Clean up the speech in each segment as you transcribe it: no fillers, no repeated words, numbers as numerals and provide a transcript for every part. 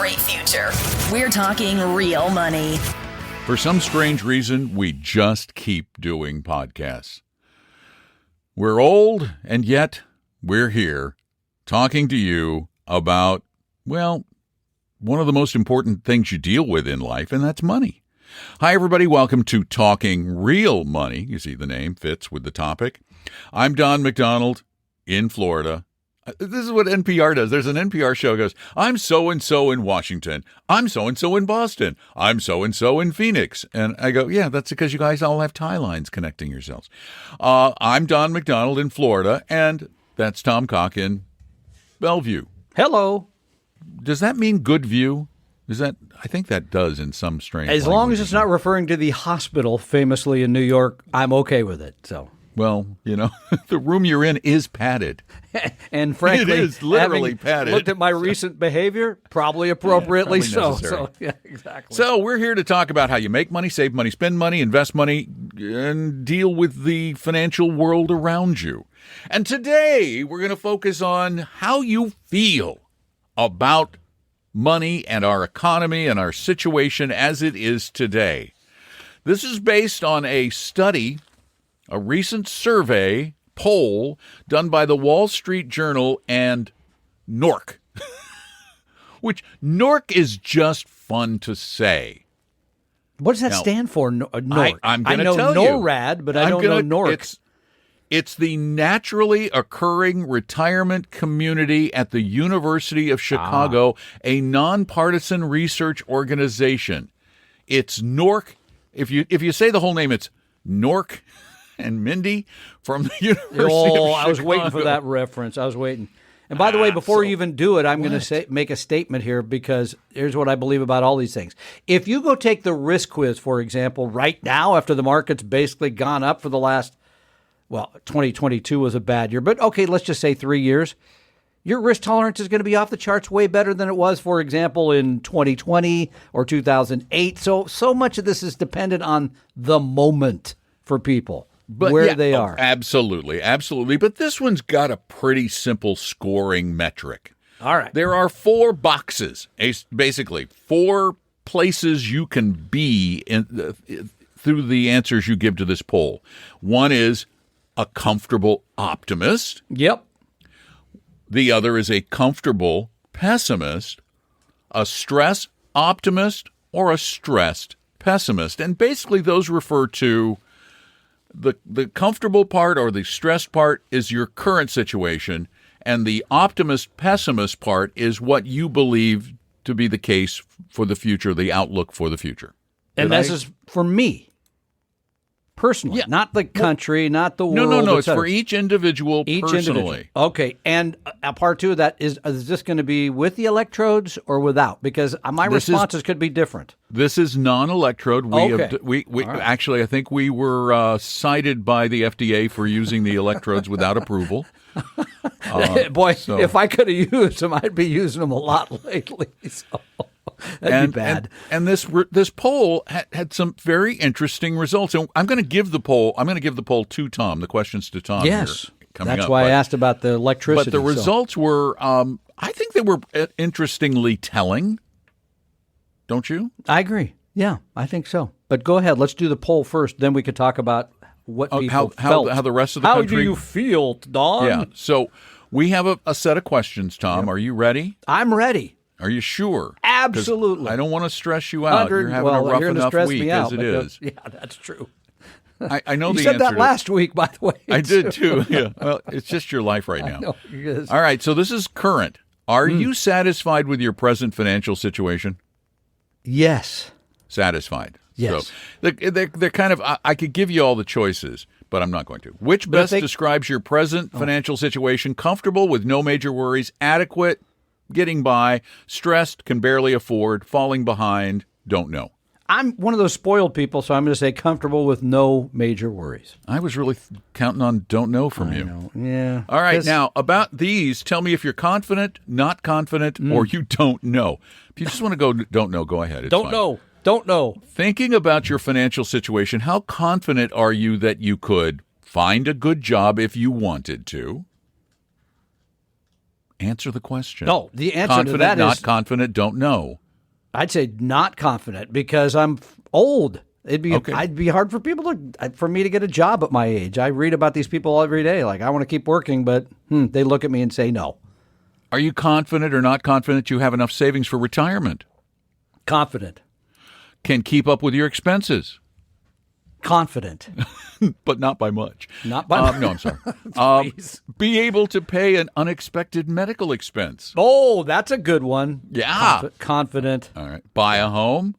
great future. We're talking real money. For some strange reason, we just keep doing podcasts. We're old, and yet we're here talking to you about, well, one of the most important things you deal with in life, and that's money. Hi, everybody. Welcome to Talking Real Money. You see the name fits with the topic. I'm Don McDonald in Florida. This is what NPR does. There's an NPR show that goes, I'm so-and-so in Washington. I'm so-and-so in Boston. I'm so-and-so in Phoenix. And I go, yeah, that's because you guys all have tie lines connecting yourselves. I'm Don McDonald in Florida, and that's Tom Cock in Bellevue. Hello. Does that mean good view? I think that does in some strange As long as it's not referring to the hospital famously in New York, I'm okay with it. So. Well, you know, the room you're in is padded. And frankly, it is literally padded. Looked at my recent behavior, probably appropriately probably so. So, yeah, exactly. So we're here to talk about how you make money, save money, spend money, invest money, and deal with the financial world around you. And today we're going to focus on how you feel about money and our economy and our situation as it is today. This is based on a study, a recent survey poll done by the Wall Street Journal and NORC, which NORC is just fun to say. What does that stand for, NORC? I'm going to tell you. I know NORAD, but I don't know NORC. It's the naturally occurring retirement community at the University of Chicago, a nonpartisan research organization. It's NORC. If you say the whole name, it's NORC and Mindy from the University of Chicago. I was waiting for that reference. I was waiting. And by the way, before you even do it, I'm going to make a statement here, because here's what I believe about all these things. If you go take the risk quiz, for example, right now, after the market's basically gone up for the last, 2022 was a bad year, but okay, let's just say 3 years, your risk tolerance is going to be off the charts way better than it was, for example, in 2020 or 2008. So much of this is dependent on the moment for people. But where they are. Absolutely. But this one's got a pretty simple scoring metric. All right. There are 4 boxes, basically 4 places you can be in through the answers you give to this poll. One is a comfortable optimist. Yep. The other is a comfortable pessimist, a stress optimist, or a stressed pessimist. And basically those refer to the comfortable part or the stressed part is your current situation, and the optimist-pessimist part is what you believe to be the case for the future, the outlook for the future. And this is for me, personally, not the country, not the world. No. It's for each individual personally. Okay, and part 2 of that is this going to be with the electrodes or without? Because my responses could be different. This is non-electrode. Actually, I think we were cited by the FDA for using the electrodes without approval. If I could have used them, I'd be using them a lot lately. So. That'd be bad. And this poll had some very interesting results. And I'm going to give the poll to Tom. The questions to Tom. Yes, coming that's up. why I asked about the electricity. But the results were, I think they were interestingly telling. Don't you? I agree. Yeah, I think so. But go ahead. Let's do the poll first. Then we could talk about what people felt. How the rest of the country. How do you feel, Don? Yeah. So we have a set of questions, Tom. Yep. Are you ready? I'm ready. Are you sure? Absolutely. I don't want to stress you out. You're having a rough enough week as it is. Yeah, that's true. I know you the said answer. That last week, by the way. I did too. Yeah. Well, it's just your life right now. I know, it is. All right. So this is current. Are you satisfied with your present financial situation? Yes. Satisfied. Yes. So they're kind of. I could give you all the choices, but I'm not going to. Which best describes your present financial situation? Comfortable with no major worries. Adequate. Getting by. Stressed. Can barely afford. Falling behind. Don't know. I'm one of those spoiled people, so I'm going to say comfortable with no major worries. I was really counting on don't know from you. Know. Yeah. All right. Now, about these, tell me if you're confident, not confident, or you don't know. If you just want to go don't know, go ahead. It's don't fine. know. Don't know. Thinking about your financial situation, how confident are you that you could find a good job if you wanted to? Answer the question. No, the answer confident, to that not is confident, don't know. I'd say not confident because I'm old. Okay. I'd be hard for for me to get a job at my age. I read about these people every day. Like, I want to keep working, but they look at me and say no. Are you confident or not confident you have enough savings for retirement? Confident. Can keep up with your expenses? Confident. But not by much. Not by much. No, I'm sorry. Be able to pay an unexpected medical expense. Oh, that's a good one. Yeah. Confident. All right. Buy a home?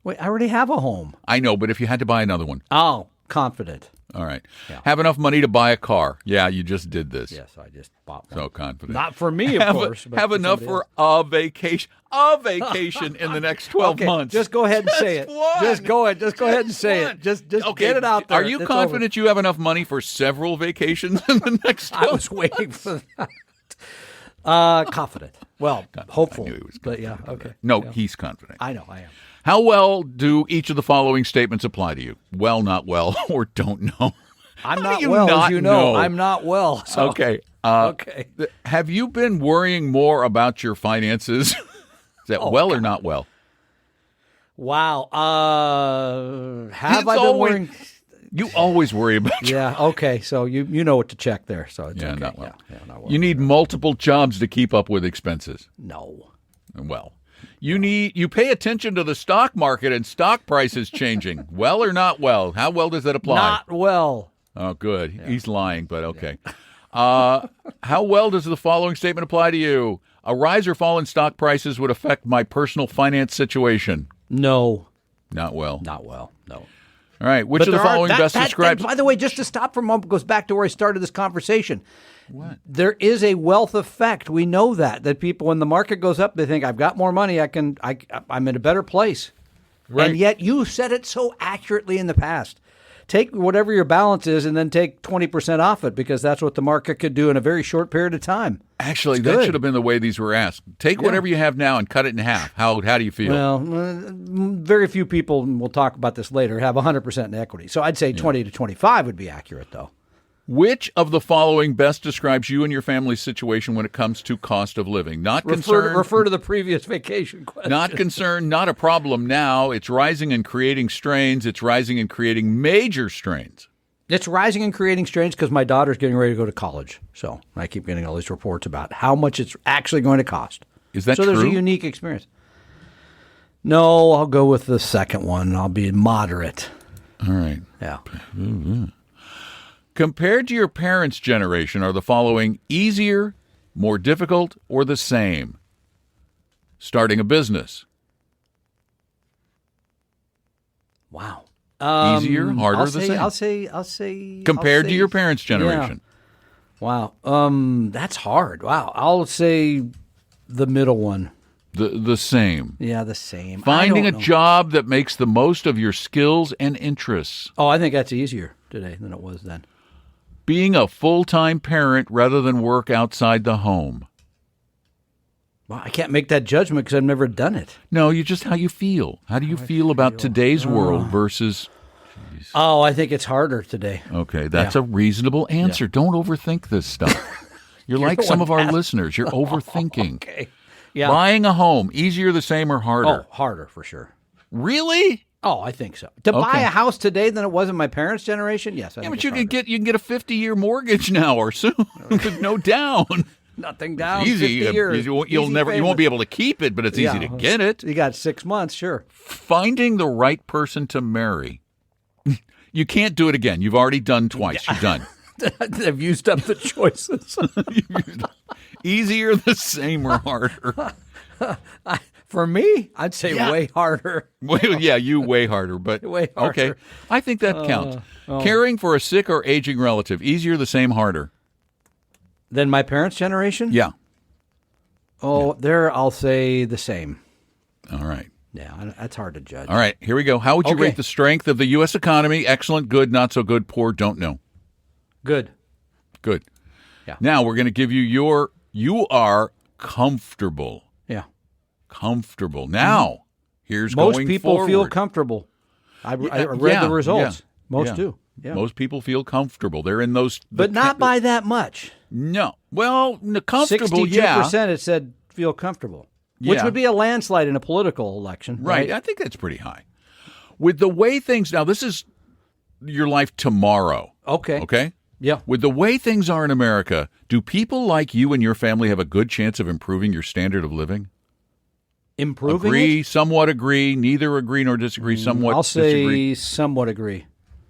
Wait, I already have a home. I know, but if you had to buy another one. Oh, confident. All right. Yeah. Have enough money to buy a car. Yeah, you just did this. Yes, I just bought one. So confident. Not for me, of course. But have enough for a vacation. A vacation in the next 12 okay, months. Just go ahead and say it. One. Just go ahead and say it. Just get it out there. Are you confident you have enough money for several vacations in the next 12 I was waiting for that. Confident. Well, hopeful. I knew he was but confident. yeah, okay. No, Yeah. he's confident. I know, I am. How well do each of the following statements apply to you? Well, not well, or don't know? I'm How not do you well, not as you know. know? I'm not well. So. Okay. Okay. Have you been worrying more about your finances? Is that well or not well? Wow. Have It's I been always- worrying? You always worry about your Yeah. Okay. So you know what to check there. So it's okay. not well. Yeah, not well. You need multiple jobs to keep up with expenses. No. Well, you pay attention to the stock market and stock prices changing. Well or not well? How well does that apply? Not well. Oh, good. He's lying, but okay. How well does the following statement apply to you? A rise or fall in stock prices would affect my personal finance situation. No. Not well. Not well. No. All right. Which of the following best describes? By the way, just to stop for a moment, goes back to where I started this conversation. What? There is a wealth effect. We know that people, when the market goes up, they think, I've got more money. I'm in a better place. Right. And yet you said it so accurately in the past. Take whatever your balance is and then take 20% off it because that's what the market could do in a very short period of time. Actually, It's that good. should have been the way these were asked. Take whatever you have now and cut it in half. How do you feel? Well, very few people, and we'll talk about this later, have 100% in equity. So I'd say 20 to 25 would be accurate, though. Which of the following best describes you and your family's situation when it comes to cost of living? Not concerned. Refer to the previous vacation question. Not concerned, not a problem now. It's rising and creating strains. It's rising and creating major strains. It's rising and creating strains because my daughter's getting ready to go to college. So I keep getting all these reports about how much it's actually going to cost. Is that so true? There's a unique experience. No, I'll go with the second one. I'll be moderate. All right. Yeah. Compared to your parents' generation, are the following easier, more difficult, or the same? Starting a business. Wow. Easier, harder, I'll the say, same? I'll say. Compared to your parents' generation. Yeah. Wow. That's hard. Wow. I'll say the middle one. The same. Yeah, the same. Finding I a don't know. job that makes the most of your skills and interests. Oh, I think that's easier today than it was then. Being a full-time parent rather than work outside the home. Well, I can't make that judgment because I've never done it. No, you just how you feel. How do you feel about today's world versus... Oh, I think it's harder today. Okay, that's a reasonable answer. Don't overthink this stuff. You're like some of our listeners. You're overthinking. Okay. Yeah. Buying a home, easier, the same, or harder? Oh, harder for sure. Really? Oh, I think so. To buy a house today than it was in my parents' generation? Yes. I Yeah, think but you it's can harder. get a 50-year mortgage now or soon with no down. Nothing down. Easy. 50 years. You Easy won't be able to keep it, but it's easy to Yeah. get it. You got 6 months, sure. Finding the right person to marry. You can't do it again. You've already done twice. You're done. I've used up the choices. Easier, the same, or harder? For me, I'd say way harder. Well, yeah, you way harder, but Way harder. okay. I think that counts. Caring for a sick or aging relative, easier, the same, harder? Than my parents' generation? Yeah. Oh, there I'll say the same. All right. Yeah, that's hard to judge. All right, here we go. How would you Okay. rate the strength of the U.S. economy? Excellent, good, not so good, poor, don't know. Good. Good. Yeah. Now we're going to give you you are comfortable. Yeah. Comfortable. Now, here's Most going people forward. feel comfortable. I read the results. yeah, Most yeah. do. Yeah. Most people feel comfortable. They're in those... But not by that much. No. Well, comfortable, 62% it said feel comfortable, which would be a landslide in a political election. Right. I think that's pretty high. With the way things now, this is your life tomorrow. Okay. Okay? Yeah. With the way things are in America, do people like you and your family have a good chance of improving your standard of living? Improving Agree, it? somewhat agree, neither agree nor disagree, somewhat I'll say disagree. somewhat agree.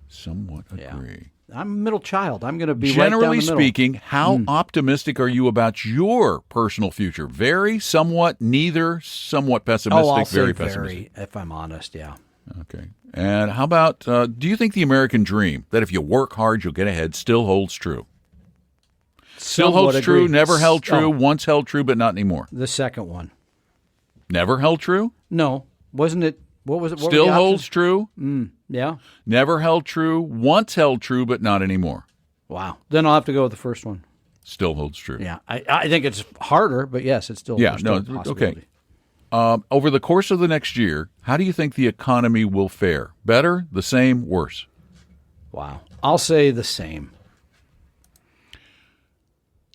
Somewhat agree. I'm a middle child. I'm going to be Generally right down the middle. speaking, how optimistic are you about your personal future? Very, somewhat, neither, somewhat pessimistic, I'll very say pessimistic. very, if I'm honest, yeah. Okay. And how about, do you think the American dream, that if you work hard, you'll get ahead, still holds true? Still Somewhat holds true, agree. never held true, Oh, once held true, but not anymore. the second one. Never held true? No. Wasn't it? What was it? What were Still the holds options? true? Yeah. Never held true, once held true, but not anymore. Wow. Then I'll have to go with the first one. Still holds true. Yeah. I think it's harder, but yes, it's still, Yeah, there's still no, a possibility. okay. Over the course of the next year, how do you think the economy will fare? Better, the same, worse? Wow. I'll say the same.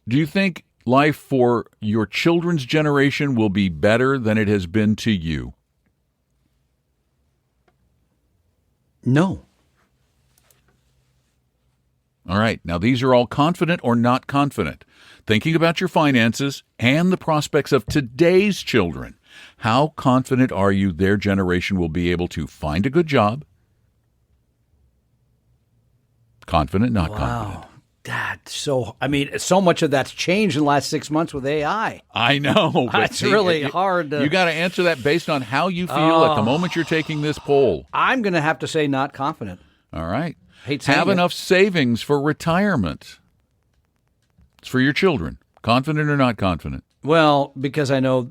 Do you think life for your children's generation will be better than it has been to you? No. All right. Now, these are all confident or not confident. Thinking about your finances and the prospects of today's children. How confident are you their generation will be able to find a good job? Confident, not confident. So much of that's changed in the last 6 months with AI. I know. but It's really hard to... You got to answer that based on how you feel at the moment you're taking this poll. I'm going to have to say not confident. All right. Hate saying Have it. enough savings for retirement. It's for your children. Confident or not confident? Well, because I know...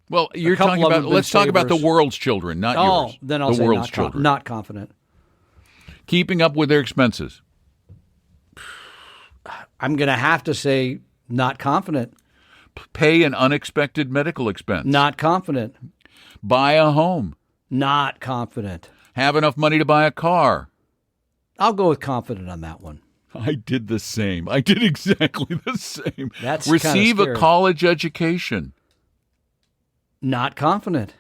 Well, you're couple talking of them about, have been let's talk about the savers. world's children, not yours. Then I'll the say world's children. not confident. Keeping up with their expenses. I'm going to have to say not confident. Pay an unexpected medical expense. Not confident. Buy a home. Not confident. Have enough money to buy a car. I'll go with confident on that one. I did the same. I did exactly the same. That's Receive kinda a scary. college education. Not confident.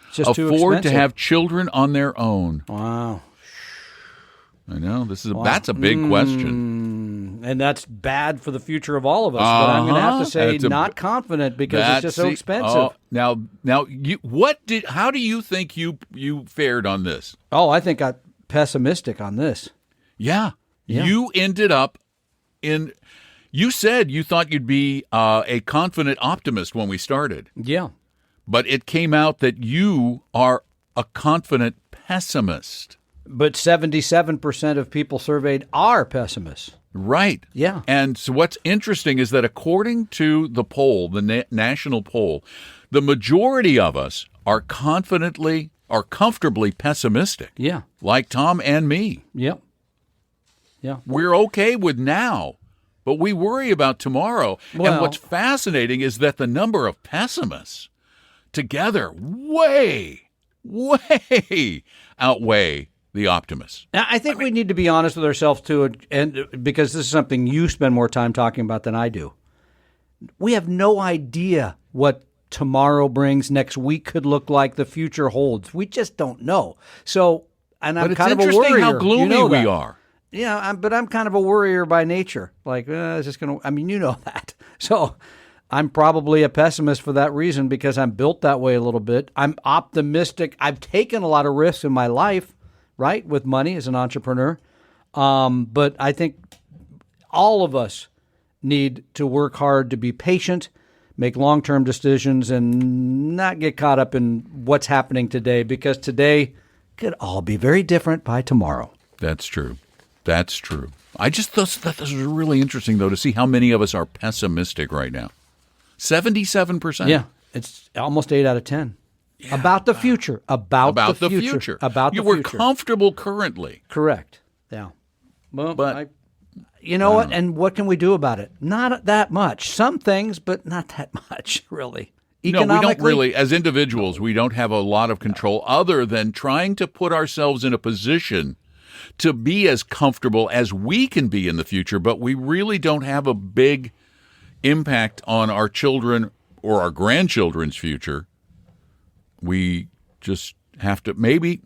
It's just too Afford to expensive. have children on their own. Wow. I know that's a big question. And that's bad for the future of all of us. But I'm going to have to say That's a- not confident because it's just so That's- expensive. Now, how do you think you fared on this? Oh, I think I'm pessimistic on this. Yeah. Yeah. You ended up in. You said you thought you'd be a confident optimist when we started, Yeah. but it came out that you are a confident pessimist. But 77% of people surveyed are pessimists. Right. Yeah. And so what's interesting is that according to the poll, the national poll, the majority of us are comfortably pessimistic. Yeah. Like Tom and me. Yep. Yeah. We're okay with now, but we worry about tomorrow. And Well- what's fascinating is that the number of pessimists together way outweigh the optimists. Now, I think we need to be honest with ourselves, too, and because this is something you spend more time talking about than I do. We have no idea what tomorrow brings, next week could look like, the future holds. We just don't know. So, and I'm But it's kind of a interesting worrier. how gloomy You know we that. are. Yeah, but I'm kind of a worrier by nature. Like, it's just going to, you know that. So I'm probably a pessimist for that reason because I'm built that way a little bit. I'm optimistic. I've taken a lot of risks in my life, right, with money as an entrepreneur. But I think all of us need to work hard to be patient, make long-term decisions, and not get caught up in what's happening today because today could all be very different by tomorrow. That's true. That's true. I just thought this was really interesting, though, to see how many of us are pessimistic right now. 77%. Yeah, it's almost 8 out of 10. About the future. About the future. About the you were future. comfortable currently. Correct. Yeah. Well, But- you know what? And what can we do about it? Not that much. Some things, but not that much, really. No, we don't really, as individuals, we don't have a lot of control other than trying to put ourselves in a position to be as comfortable as we can be in the future, but we really don't have a big impact on our children or our grandchildren's future. We just have to maybe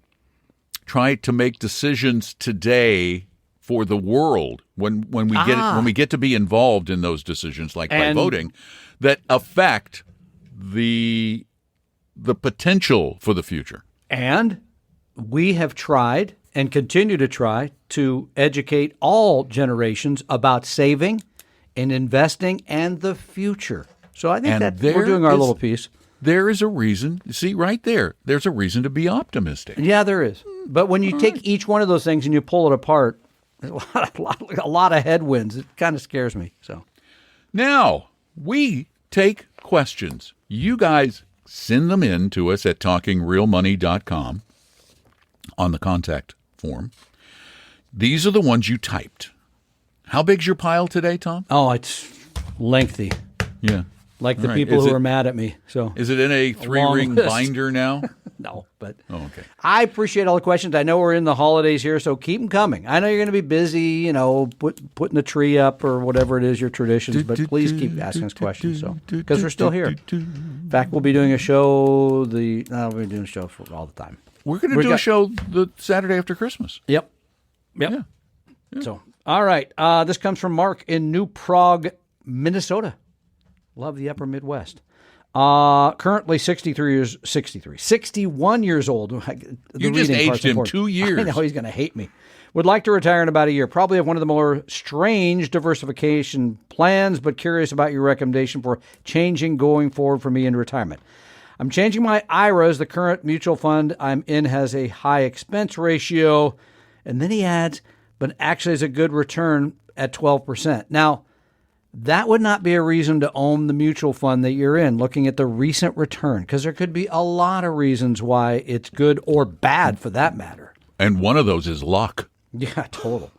try to make decisions today for the world when we get to be involved in those decisions, like by voting, that affect the potential for the future. And we have tried and continue to try to educate all generations about saving and investing and the future. So I think that we're doing our little piece. There is a reason. See, right there, there's a reason to be optimistic. Yeah, there is. But when you take each one of those things and you pull it apart, there's a lot of headwinds. It kind of scares me. So now we take questions. You guys send them in to us at talkingrealmoney.com on the contact form. These are the ones you typed. How big's your pile today, Tom? Oh, it's lengthy. Yeah. Like the people who are mad at me. So is it in a 3-ring binder now? No, but okay. I appreciate all the questions. I know we're in the holidays here, so keep them coming. I know you're going to be busy, putting the tree up or whatever it is, your traditions, but please keep asking us questions. So because we're still here. In fact, we'll be doing a show. We'll be doing a show for all the time. We're going to do a show the Saturday after Christmas. Yep. Yeah. So, all right. This comes from Mark in New Prague, Minnesota. Love the upper Midwest. Currently 61 years old. You just aged him 2 years. I know he's going to hate me. Would like to retire in about a year. Probably have one of the more strange diversification plans, but curious about your recommendation for changing going forward for me in retirement. I'm changing my IRAs. The current mutual fund I'm in has a high expense ratio. And then he adds, but actually has a good return at 12%. Now, that would not be a reason to own the mutual fund that you're in, looking at the recent return, because there could be a lot of reasons why it's good or bad for that matter. And one of those is luck. Yeah, total.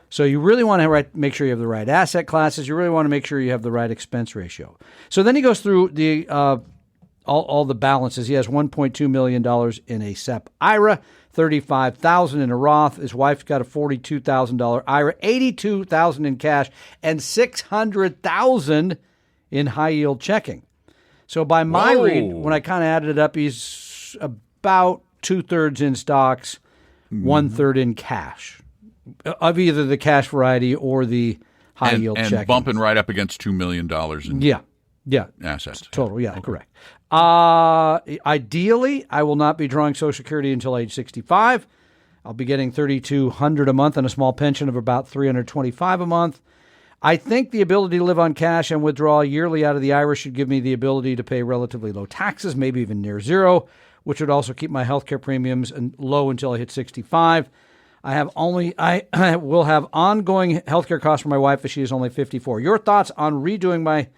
So you really want to make sure you have the right asset classes. You really want to make sure you have the right expense ratio. So then he goes through the all the balances. He has $1.2 million in a SEP IRA, $35,000 in a Roth. His wife's got a $42,000 IRA, $82,000 in cash, and $600,000 in high yield checking. So by my read, when I kind of added it up, he's about 2/3 in stocks, 1/3 in cash, of either the cash variety or the high yield checking. And bumping right up against $2 million in assets. Total, okay. Correct. Ideally, I will not be drawing Social Security until age 65. I'll be getting $3,200 a month and a small pension of about $325 a month. I think the ability to live on cash and withdraw yearly out of the IRA should give me the ability to pay relatively low taxes, maybe even near zero, which would also keep my healthcare premiums low until I hit 65. I will have ongoing healthcare costs for my wife if she is only 54. Your thoughts on redoing my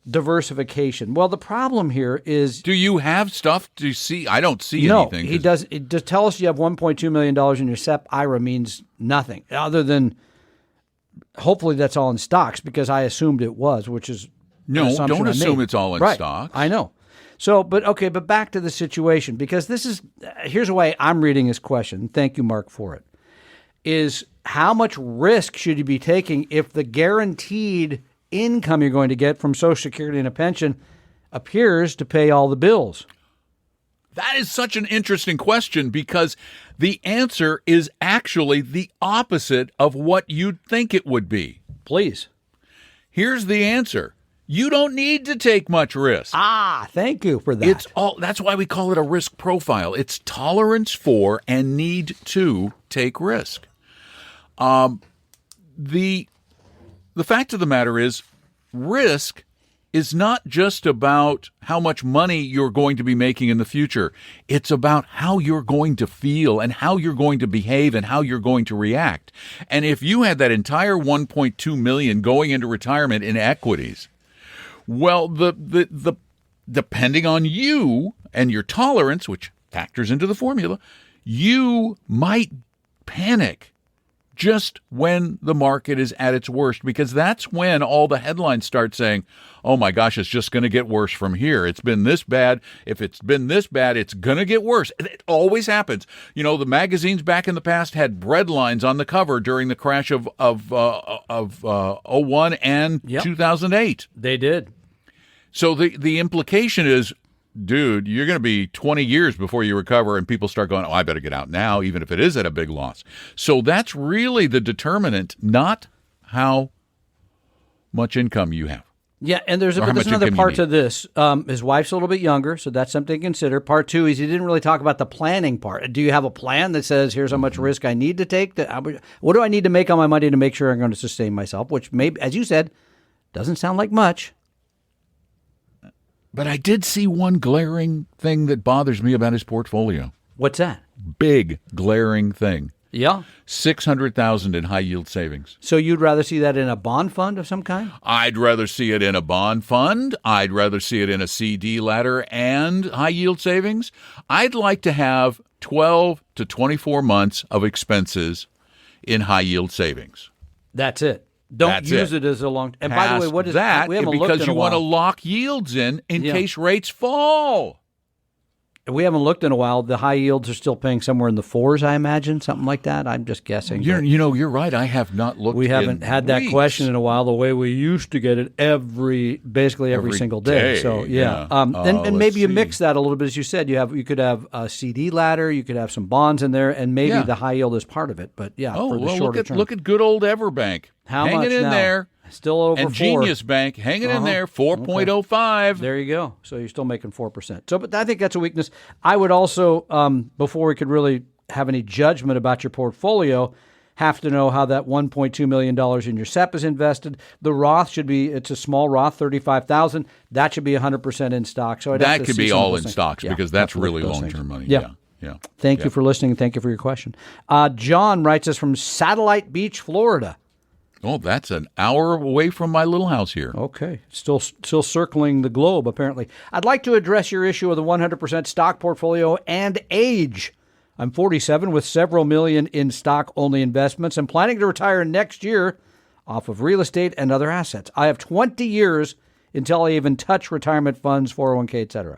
diversification? Well, the problem here is... Do you have stuff to see? I don't see anything. No, he does. It just tell us you have $1.2 million in your SEP IRA means nothing other than hopefully that's all in stocks, because I assumed it was, which is no, don't assume it's all in stocks. I know. So, but back to the situation, because here's the way I'm reading his question. Thank you, Mark, for it. Is how much risk should you be taking if the guaranteed income you're going to get from Social Security and a pension appears to pay all the bills? That is such an interesting question, because the answer is actually the opposite of what you'd think it would be. Please. Here's the answer. You don't need to take much risk. Thank you for that. That's why we call it a risk profile. It's tolerance for and need to take risk. The fact of the matter is, risk is not just about how much money you're going to be making in the future. It's about how you're going to feel and how you're going to behave and how you're going to react. And if you had that entire $1.2 million going into retirement in equities, well, the depending on you and your tolerance, which factors into the formula, you might panic just when the market is at its worst, because that's when all the headlines start saying, oh my gosh, it's just going to get worse from here. It's been this bad. If it's been this bad, it's going to get worse. It always happens. You know, the magazines back in the past had bread lines on the cover during the crash of 01 and 2008. They did. So the implication is, dude, you're going to be 20 years before you recover, and people start going, oh, I better get out now, even if it is at a big loss. So that's really the determinant, not how much income you have. Yeah, and there's another part to this. His wife's a little bit younger, so that's something to consider. Part two is he didn't really talk about the planning part. Do you have a plan that says, here's how much risk I need to take? What do I need to make on my money to make sure I'm going to sustain myself? Which, maybe, as you said, doesn't sound like much. But I did see one glaring thing that bothers me about his portfolio. What's that? Big, glaring thing. Yeah. $600,000 in high-yield savings. So you'd rather see that in a bond fund of some kind? I'd rather see it in a bond fund. I'd rather see it in a CD ladder and high-yield savings. I'd like to have 12 to 24 months of expenses in high-yield savings. That's it. Don't use it as a long. And by the way, what is that? We haven't because looked in you a while. want to lock yields in case rates fall. We haven't looked in a while. The high yields are still paying somewhere in the 4s, I imagine, something like that. I'm just guessing. You're right. I have not looked. We haven't had that question in a while. The way we used to get it basically every single day. So yeah, and maybe you mix that a little bit, as you said. You could have a CD ladder, you could have some bonds in there, and maybe the high yield is part of it. But for the shorter term. Look at good old Everbank. How hanging much in now? there. Still over 4. And Genius Bank hanging in there, 4.05. Okay. There you go. So you're still making 4%. So, but I think that's a weakness. I would also, before we could really have any judgment about your portfolio, have to know how that $1.2 million in your SEP is invested. The Roth should be, it's a small Roth, $35,000. That should be 100% in stock. So that could be all in stocks because that's really long-term money. Yeah. Thank you for listening, and thank you for your question. John writes us from Satellite Beach, Florida. Oh, that's an hour away from my little house here. Okay. Still circling the globe, apparently. I'd like to address your issue of the 100% stock portfolio and age. I'm 47 with several million in stock-only investments and planning to retire next year off of real estate and other assets. I have 20 years until I even touch retirement funds, 401k, etc.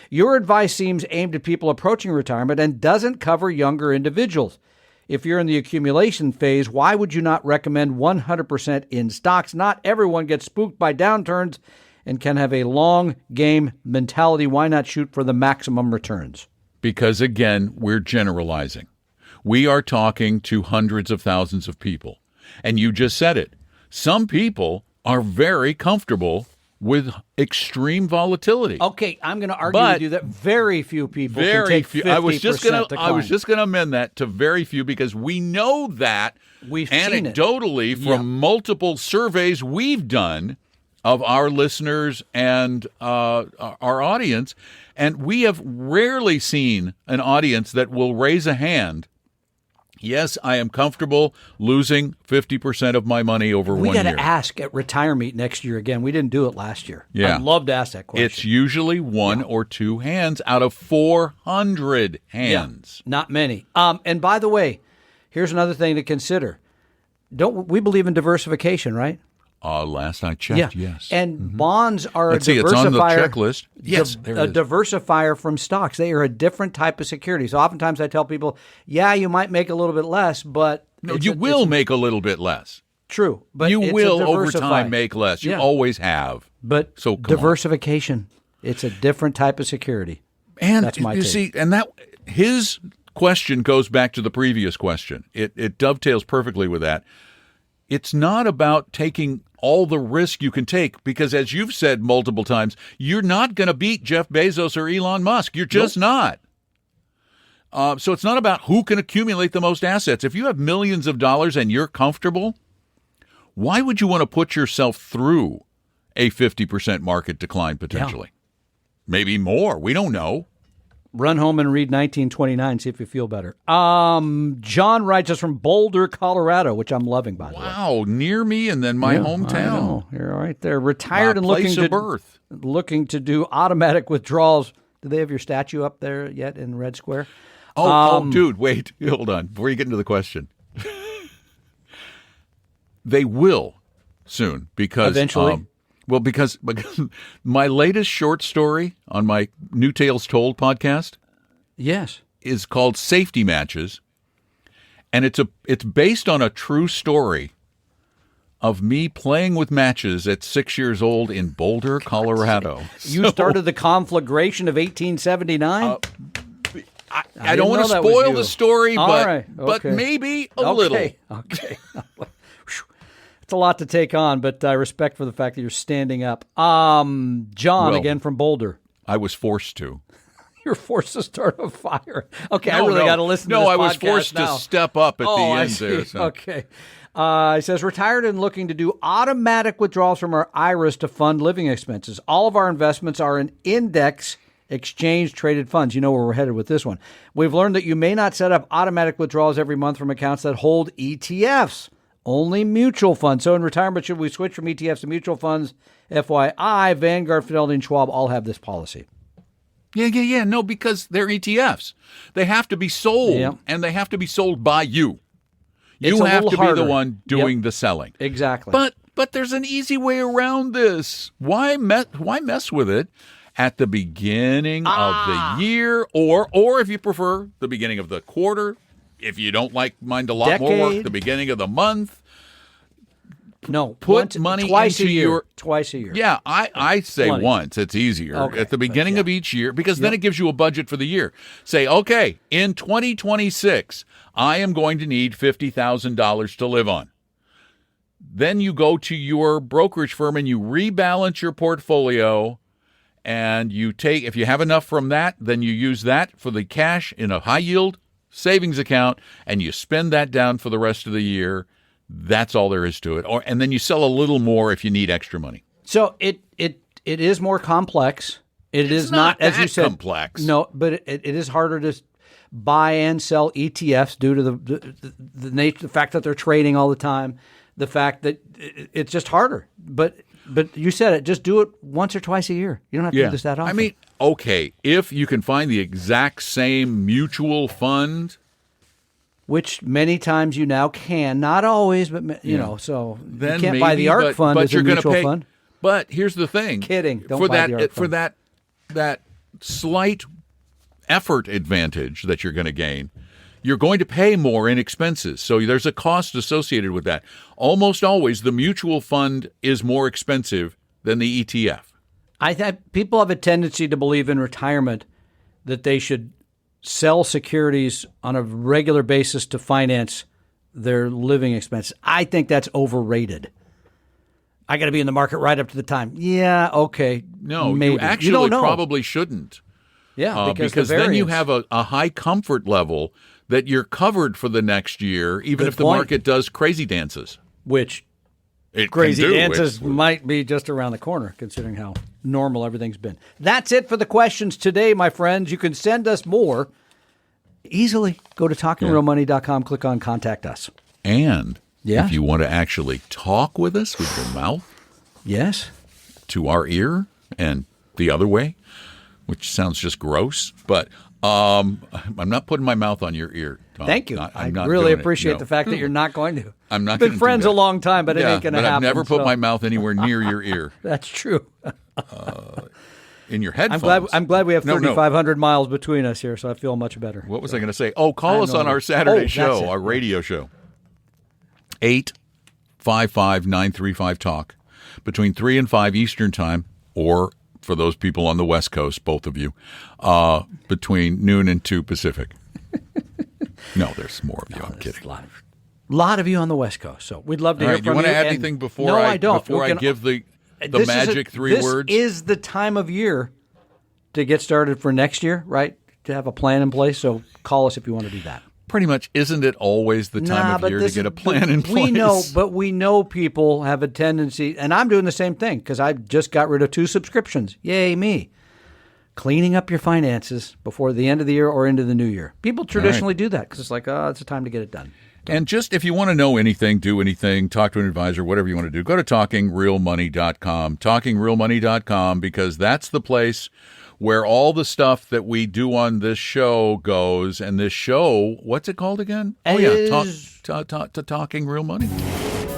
Your advice seems aimed at people approaching retirement and doesn't cover younger individuals. If you're in the accumulation phase, why would you not recommend 100% in stocks? Not everyone gets spooked by downturns and can have a long game mentality. Why not shoot for the maximum returns? Because, again, we're generalizing. We are talking to hundreds of thousands of people. And you just said it. Some people are very comfortable with extreme volatility. Okay, I'm going to argue with you that very few people can take 50% I was just going to amend that to very few because we know that we've anecdotally from multiple surveys we've done of our listeners and our audience, and we have rarely seen an audience that will raise a hand. Yes, I am comfortable losing 50% of my money over 1 year. We got to ask at Retire Meet next year again. We didn't do it last year. Yeah. I'd love to ask that question. It's usually one or two hands out of 400 hands. Yeah, not many. And by the way, here's another thing to consider. Don't we believe in diversification, right? Last I checked, yes. And bonds are Let's a see, diversifier. it's on the checklist. Yes, there it is. Diversifier from stocks. They are a different type of security. So oftentimes I tell people, you might make a little bit less, but... you will make a little bit less. True. But you will over time make less. You always have. But diversification, it's a different type of security. And that's my take. See, and that his question goes back to the previous question. It dovetails perfectly with that. It's not about taking all the risk you can take because, as you've said multiple times, you're not going to beat Jeff Bezos or Elon Musk. You're just not. So it's not about who can accumulate the most assets. If you have millions of dollars and you're comfortable, why would you want to put yourself through a 50% market decline potentially? Maybe more. We don't know. Run home and read 1929, see if you feel better. John writes us from Boulder, Colorado, which I'm loving, by the way. Wow, near me and then my hometown. I know. You're right there. Retired and place of birth. looking to do automatic withdrawals. Do they have your statue up there yet in Red Square? Oh, dude, wait. Hold on. Before you get into the question. They will soon because eventually. Because my latest short story on my New Tales Told podcast Yes. is called Safety Matches, and it's based on a true story of me playing with matches at 6 years old in Boulder, Colorado. You started the conflagration of 1879? I don't want to spoil the story, but okay. maybe a little. Okay. It's a lot to take on, but I respect for the fact that you're standing up. John, again from Boulder. I was forced to. You're forced to start a fire. Okay, I really got to listen to this podcast. No, I was forced to step up at the end I see. there. So. Okay. He says, retired and looking to do automatic withdrawals from our IRAs to fund living expenses. All of our investments are in index exchange-traded funds. You know where we're headed with this one. We've learned that you may not set up automatic withdrawals every month from accounts that hold ETFs. Only mutual funds. So in retirement, should we switch from ETFs to mutual funds? FYI, Vanguard, Fidelity, and Schwab all have this policy. Yeah. No, because they're ETFs. They have to be sold, and they have to be sold by you. You have to be the one doing the selling. Exactly. But there's an easy way around this. Why mess with it at the beginning of the year, or if you prefer, the beginning of the quarter? If you don't like mind a lot more, the beginning of the month. No, put money twice into a year. your Twice a year. Yeah, I say once. It's easier at the beginning of each year because then it gives you a budget for the year. Say, okay, in 2026, I am going to need $50,000 to live on. Then you go to your brokerage firm and you rebalance your portfolio, and you take, if you have enough from that, then you use that for the cash in a high yield savings account, and you spend that down for the rest of the year. That's all there is to it. And then you sell a little more if you need extra money. So it is more complex. It is not as you said, complex. No, but it is harder to buy and sell ETFs due to the nature, the fact that they're trading all the time, the fact that it's just harder. But you said it. Just do it once or twice a year. You don't have to do this that often. I mean, okay, if you can find the exact same mutual fund, which many times you now can, not always, but you know, so then you can't buy the ARC fund as a mutual fund. But here's the thing. Kidding. Don't buy the ARC fund. For that slight effort advantage that you're going to gain, you're going to pay more in expenses. So there's a cost associated with that. Almost always the mutual fund is more expensive than the ETF. I think people have a tendency to believe in retirement that they should sell securities on a regular basis to finance their living expenses. I think that's overrated. I got to be in the market right up to the time. Yeah, okay. No, maybe. you actually probably shouldn't. Yeah, because then you have a high comfort level that you're covered for the next year, even if the market does crazy dances. Which crazy dances might be just around the corner, considering how normal everything's been. That's it for the questions today, my friends. You can send us more easily. Go to talkingrealmoney.com, click on Contact Us. And if you want to actually talk with us with your mouth, yes, to our ear and the other way, which sounds just gross, but I'm not putting my mouth on your ear, Tom. Thank you. I'm not really appreciate the fact that you're not going to. I'm not. Been friends a long time, but it ain't going to happen. I've never put my mouth anywhere near your ear. That's true. In your headphones. I'm glad we have 3,500 miles between us here, so I feel much better. What was I going to say? Oh, call us on our Saturday show, our radio show. 855-935-TALK. Between 3 and 5 Eastern Time, or for those people on the West Coast, both of you, between noon and 2 Pacific. No, there's more of you. I'm kidding. A lot of you on the West Coast, so we'd love to hear from you. Do you want to add anything before I give the magic 3 words? This is the time of year to get started for next year, right? To have a plan in place, so call us if you want to do that. Pretty much, isn't it always the time of year to get a plan in place? We know people have a tendency, and I'm doing the same thing because I just got rid of 2 subscriptions. Yay, me. Cleaning up your finances before the end of the year or into the new year. People traditionally do that because it's like, it's a time to get it done. And just if you want to know anything, do anything, talk to an advisor, whatever you want to do, go to talkingrealmoney.com. Talkingrealmoney.com, because that's the place where all the stuff that we do on this show goes. And this show, what's it called again? Talking Real Money.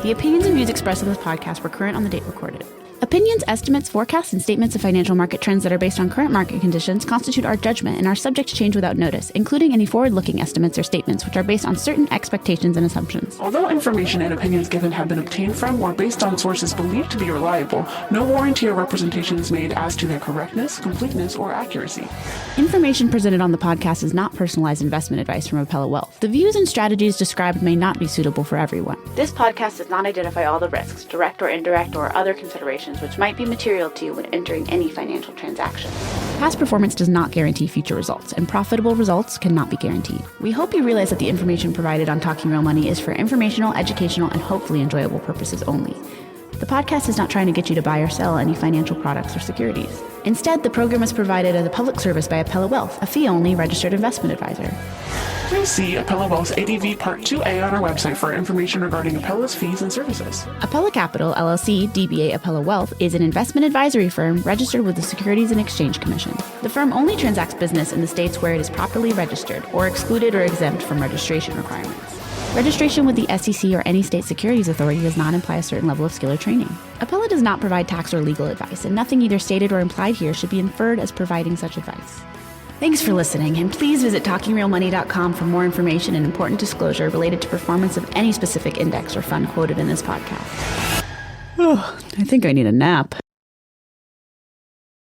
The opinions and views expressed in this podcast were current on the date recorded. Opinions, estimates, forecasts, and statements of financial market trends that are based on current market conditions constitute our judgment and are subject to change without notice, including any forward-looking estimates or statements which are based on certain expectations and assumptions. Although information and opinions given have been obtained from or based on sources believed to be reliable, no warranty or representation is made as to their correctness, completeness, or accuracy. Information presented on the podcast is not personalized investment advice from Appella Wealth. The views and strategies described may not be suitable for everyone. This podcast does not identify all the risks, direct or indirect, or other considerations which might be material to you when entering any financial transaction. Past performance does not guarantee future results, and profitable results cannot be guaranteed. We hope you realize that the information provided on Talking Real Money is for informational, educational, and hopefully enjoyable purposes only. The podcast is not trying to get you to buy or sell any financial products or securities. Instead, the program is provided as a public service by Appella Wealth, a fee-only registered investment advisor. Please see Appella Wealth's ADV Part 2A on our website for information regarding Appella's fees and services. Appella Capital, LLC, DBA Appella Wealth, is an investment advisory firm registered with the Securities and Exchange Commission. The firm only transacts business in the states where it is properly registered or excluded or exempt from registration requirements. Registration with the SEC or any state securities authority does not imply a certain level of skill or training. Appella does not provide tax or legal advice, and nothing either stated or implied here should be inferred as providing such advice. Thanks for listening, and please visit TalkingRealMoney.com for more information and important disclosure related to performance of any specific index or fund quoted in this podcast. I think I need a nap.